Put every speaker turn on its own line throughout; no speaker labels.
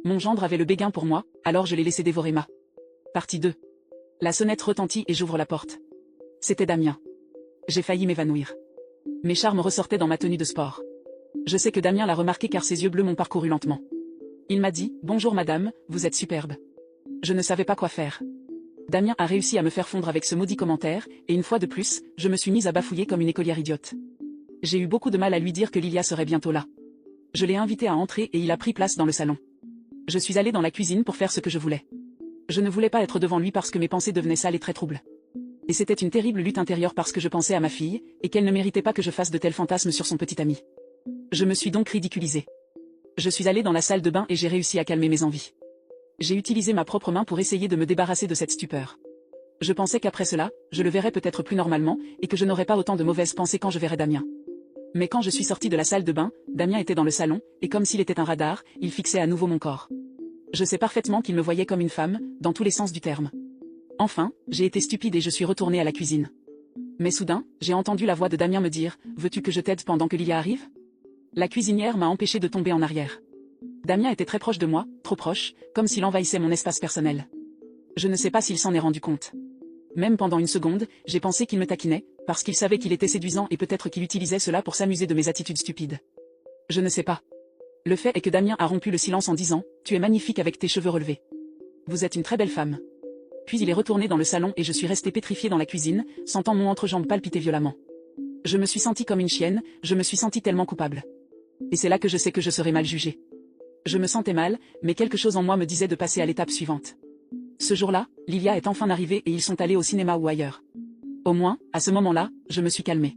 Mon gendre avait le béguin pour moi, alors je l'ai laissé dévorer ma. Partie 2. La sonnette retentit et j'ouvre la porte. C'était Damien. J'ai failli m'évanouir. Mes charmes ressortaient dans ma tenue de sport. Je sais que Damien l'a remarqué car ses yeux bleus m'ont parcouru lentement. Il m'a dit « Bonjour madame, vous êtes superbe ». Je ne savais pas quoi faire. Damien a réussi à me faire fondre avec ce maudit commentaire, et une fois de plus, je me suis mise à bafouiller comme une écolière idiote. J'ai eu beaucoup de mal à lui dire que Lilia serait bientôt là. Je l'ai invité à entrer et il a pris place dans le salon. Je suis allée dans la cuisine pour faire ce que je voulais. Je ne voulais pas être devant lui parce que mes pensées devenaient sales et très troubles. Et c'était une terrible lutte intérieure parce que je pensais à ma fille, et qu'elle ne méritait pas que je fasse de tels fantasmes sur son petit ami. Je me suis donc ridiculisée. Je suis allée dans la salle de bain et j'ai réussi à calmer mes envies. J'ai utilisé ma propre main pour essayer de me débarrasser de cette stupeur. Je pensais qu'après cela, je le verrais peut-être plus normalement, et que je n'aurais pas autant de mauvaises pensées quand je verrais Damien. Mais quand je suis sortie de la salle de bain, Damien était dans le salon, et comme s'il était un radar, il fixait à nouveau mon corps. Je sais parfaitement qu'il me voyait comme une femme, dans tous les sens du terme. Enfin, j'ai été stupide et je suis retournée à la cuisine. Mais soudain, j'ai entendu la voix de Damien me dire « Veux-tu que je t'aide pendant que Lilia arrive ?» La cuisinière m'a empêché de tomber en arrière. Damien était très proche de moi, trop proche, comme s'il envahissait mon espace personnel. Je ne sais pas s'il s'en est rendu compte. Même pendant une seconde, j'ai pensé qu'il me taquinait, parce qu'il savait qu'il était séduisant et peut-être qu'il utilisait cela pour s'amuser de mes attitudes stupides. Je ne sais pas. Le fait est que Damien a rompu le silence en disant « Tu es magnifique avec tes cheveux relevés. Vous êtes une très belle femme. » Puis il est retourné dans le salon et je suis restée pétrifiée dans la cuisine, sentant mon entrejambe palpiter violemment. Je me suis sentie comme une chienne, je me suis sentie tellement coupable. Et c'est là que je sais que je serai mal jugée. Je me sentais mal, mais quelque chose en moi me disait de passer à l'étape suivante. Ce jour-là, Lilia est enfin arrivée et ils sont allés au cinéma ou ailleurs. Au moins, à ce moment-là, je me suis calmée.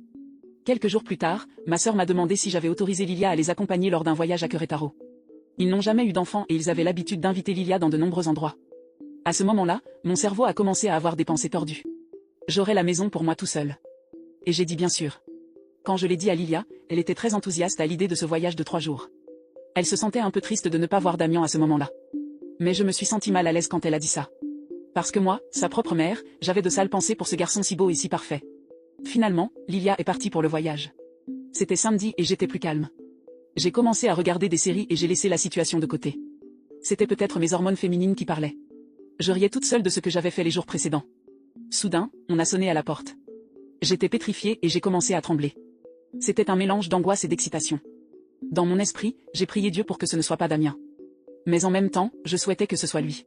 Quelques jours plus tard, ma sœur m'a demandé si j'avais autorisé Lilia à les accompagner lors d'un voyage à Querétaro. Ils n'ont jamais eu d'enfants et ils avaient l'habitude d'inviter Lilia dans de nombreux endroits. À ce moment-là, mon cerveau a commencé à avoir des pensées tordues. J'aurais la maison pour moi tout seul. Et j'ai dit bien sûr. Quand je l'ai dit à Lilia, elle était très enthousiaste à l'idée de ce voyage de 3 jours. Elle se sentait un peu triste de ne pas voir Damien à ce moment-là. Mais je me suis sentie mal à l'aise quand elle a dit ça. Parce que moi, sa propre mère, j'avais de sales pensées pour ce garçon si beau et si parfait. Finalement, Lilia est partie pour le voyage. C'était samedi et j'étais plus calme. J'ai commencé à regarder des séries et j'ai laissé la situation de côté. C'était peut-être mes hormones féminines qui parlaient. Je riais toute seule de ce que j'avais fait les jours précédents. Soudain, on a sonné à la porte. J'étais pétrifiée et j'ai commencé à trembler. C'était un mélange d'angoisse et d'excitation. Dans mon esprit, j'ai prié Dieu pour que ce ne soit pas Damien. Mais en même temps, je souhaitais que ce soit lui.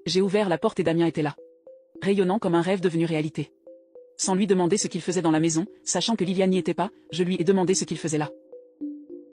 J'ai ouvert la porte et Damien était là. Rayonnant comme un rêve devenu réalité. Sans lui demander ce qu'il faisait dans la maison, sachant que Lilia n'y était pas, je lui ai demandé ce qu'il faisait là.